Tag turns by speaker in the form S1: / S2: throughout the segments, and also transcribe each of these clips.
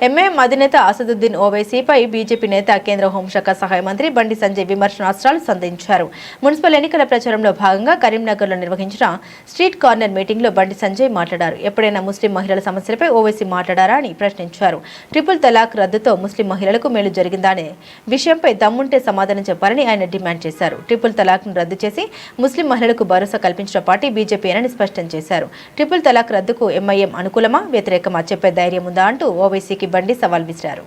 S1: MIM అధినేత Asaduddin ఓవైసీపై BJP నేత కేంద్ర హోంశాఖ సహాయ మంత్రి బండి సంజయ్ విమర్శనాస్త్రాలు సంధించారు. మున్సిపల్ ఎన్నికల ప్రచారంలో భాగంగా కరీంనగర్లో నిర్వహించిన స్ట్రీట్ కార్నర్ మీటింగ్లో బండి సంజయ్ మాట్లాడారు. ఎప్పుడైనా ముస్లిం మహిళల సమస్యలపై ఓవైసీ మాట్లాడారా అని ప్రశ్నించారు. ట్రిపుల్ తలాక్ రద్దుతో ముస్లిం మహిళలకు మేలు జరిగిందా అనే విషయంపై దమ్ముంటే సమాధానం చెప్పాలని ఆయన డిమాండ్ చేశారు. ట్రిపుల్ తలాక్ను రద్దు చేసి ముస్లిం మహిళలకు భరోసా కల్పించిన పార్టీ బీజేపీనని స్పష్టం చేశారు. ట్రిపుల్ తలాక్ రద్దుకు ఎంఐఎం అనుకూలమా వ్యతిరేకమా చెప్పే ధైర్యం ఉందా అంటూ ఓవైసీకి బండి సవాల్ విసిరారు.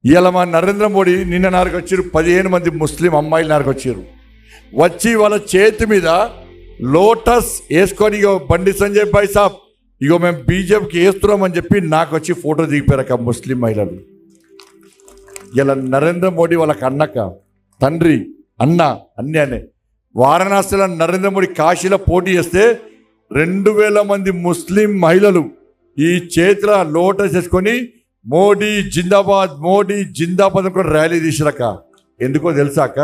S2: ఇలా మా నరేంద్ర మోడీ నిన్న నారకు వచ్చారు. 15 మంది ముస్లిం అమ్మాయిలు నారకు వచ్చారు. వచ్చి వాళ్ళ చేతి మీద లోటస్ వేసుకొని ఇగో బండి సంజయ్ భాయ్ సాబ్ ఇగో మేము బీజేపీకి వేస్తున్నామని చెప్పి నాకు వచ్చి ఫోటో దిగిపోయారు ముస్లిం మహిళలు. ఇలా నరేంద్ర మోడీ వాళ్ళకి అన్నక తండ్రి అన్న అన్నీ అనే వారణాసిలో నరేంద్ర మోడీ కాశీలో పోటీ చేస్తే 2000 మంది ముస్లిం మహిళలు ఈ చేతుల లోటస్ వేసుకొని మోడీ జిందాబాద్ అనుకుని ర్యాలీ తీసిరాక ఎందుకో తెలుసాక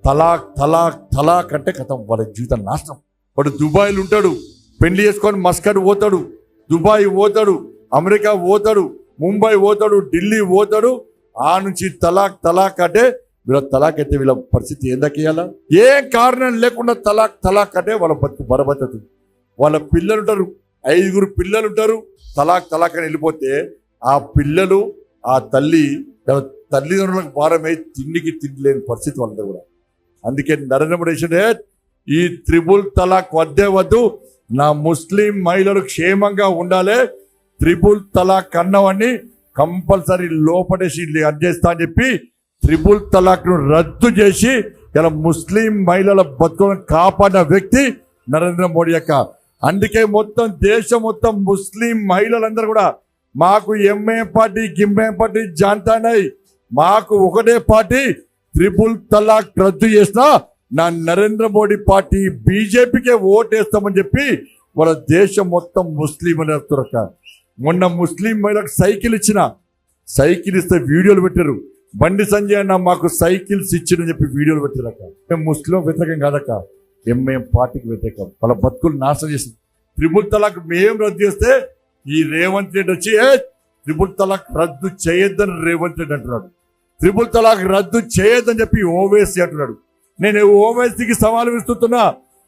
S2: తలాక్ తలాక్ తలాక్ అంటే కథం వాళ్ళ జీవితం నాశనం. వాడు దుబాయ్లో ఉంటాడు, పెళ్లి చేసుకొని మస్కట్ పోతాడు, దుబాయ్ పోతాడు, అమెరికా పోతాడు, ముంబై పోతాడు, ఢిల్లీ పోతాడు. ఆ నుంచి తలాక్ తలాక్ అంటే వీళ్ళ తలాక్ అయితే వీళ్ళ పరిస్థితి ఏందకేయాలా? ఏం కారణం లేకుండా తలాక్ తలాక్ అంటే వాళ్ళ బతుకు బరబతుతుంది. వాళ్ళ పిల్లలు ఉంటారు, 5 పిల్లలు ఉంటారు. తలాక్ తలాక్ అని వెళ్ళిపోతే ఆ పిల్లలు ఆ తల్లిదండ్రులకు భారమై తిండికి తిండిలేని పరిస్థితి వాళ్ళందరూ కూడా. అందుకే నరేంద్ర మోడీ ఈ త్రిపుల్ తలాక్ వద్దే వద్దు, నా ముస్లిం మహిళలు క్షేమంగా ఉండాలి, త్రిపుల్ తలాక్ అన్నవన్నీ కంపల్సరీ లోపడేసి చేస్తా అని చెప్పి త్రిపుల్ తలాక్ను రద్దు చేసి ఇలా ముస్లిం మహిళల బతుకులను కాపాడిన వ్యక్తి నరేంద్ర మోడీ యొక్క. అందుకే మొత్తం దేశం మొత్తం ముస్లిం మహిళలందరూ కూడా మాకు ఎంఏ పార్టీ గిమ్మే పార్టీ జాంతానై మాకు ఒకటే పార్టీ, త్రిపుల్ తలాక్ రద్దు చేసినా నా నరేంద్ర మోడీ పార్టీ బీజేపీకే ఓటేస్తామని చెప్పి వాళ్ళ దేశం మొత్తం ముస్లింలు. మొన్న ముస్లిం మహిళలకు సైకిల్ ఇస్తే వీడియోలు పెట్టారు. బండి సంజయ్ అన్న మాకు సైకిల్స్ ఇచ్చిందని చెప్పి వీడియోలు పెట్టారక్క. మేము ముస్లిం వ్యతిరేకం కాదక్క, ఎంఏం పార్టీకి వ్యతిరేకం. వాళ్ళ బతుకులు నాశనం చేసింది. త్రిపుల్ తలాక్ మేము రద్దు చేస్తే ఈ రేవంత్ రెడ్డి వచ్చి త్రిపుల్ తలాక్ రద్దు చేయొద్దని రేవంత్ రెడ్డి అంటున్నాడు. త్రిపుల్ తలాక్ రద్దు చేయొద్దని చెప్పి ఓవైసీ అంటున్నాడు. నేను ఓవైసీకి సవాలు విస్తున్నా.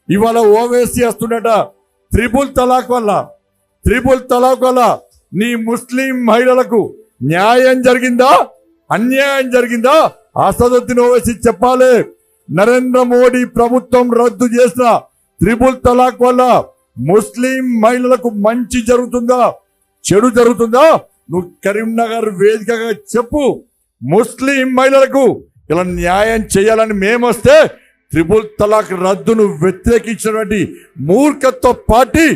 S2: ఇవాళ ఓవైసీ వస్తున్నట త్రిపుల్ తలాక్ వల్ల నీ ముస్లిం మహిళలకు న్యాయం జరిగిందా అన్యాయం జరిగిందా? అసదుద్దీన్ ఓవైసీ చెప్పాలి. నరేంద్ర మోడీ ప్రభుత్వం రద్దు చేసిన త్రిపుల్ తలాక్ వల్ల ముస్లిం మహిళలకు మంచి జరుగుతుందా చెడు జరుగుతుందా? నువ్వు కరీంనగర్ వేదికగా చెప్పు. ముస్లిం మహిళలకు ఇలా న్యాయం చేయాలని మేమొస్తే త్రిపుల్ తలాక్ రద్దును వ్యతిరేకించినటువంటి మూర్ఖత్వ పార్టీ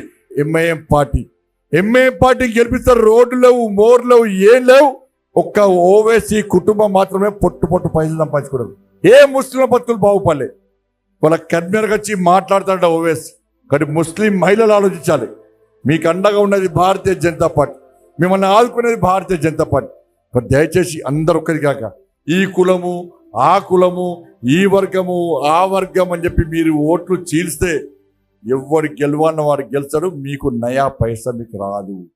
S2: ఎంఐఎం పార్టీ గెలిపిస్తారు. రోడ్లు లేవు, మోర్లు లేవు, ఏం లేవు. ఒక్క ఓవైసీ కుటుంబం మాత్రమే పొట్టు పైసలు సంపాదించుకోవడం. ఏ ముస్లిం బతుకులు బాగుపడలే. వాళ్ళ కన్వీనర్కి వచ్చి మాట్లాడుతాడ ఓవైసీ. కానీ ముస్లిం మహిళలు ఆలోచించాలి. మీకు అండగా ఉన్నది భారతీయ జనతా పార్టీ, మిమ్మల్ని ఆదుకునేది భారతీయ జనతా పార్టీ. మరి దయచేసి అందరు ఒక్కరి కాక ఈ కులము ఆ కులము ఈ వర్గము ఆ వర్గం అని చెప్పి మీరు ఓట్లు చీల్స్తే ఎవరు గెలవన్న వారు గెలుస్తారు. మీకు నయా పైసా మీకు రాదు.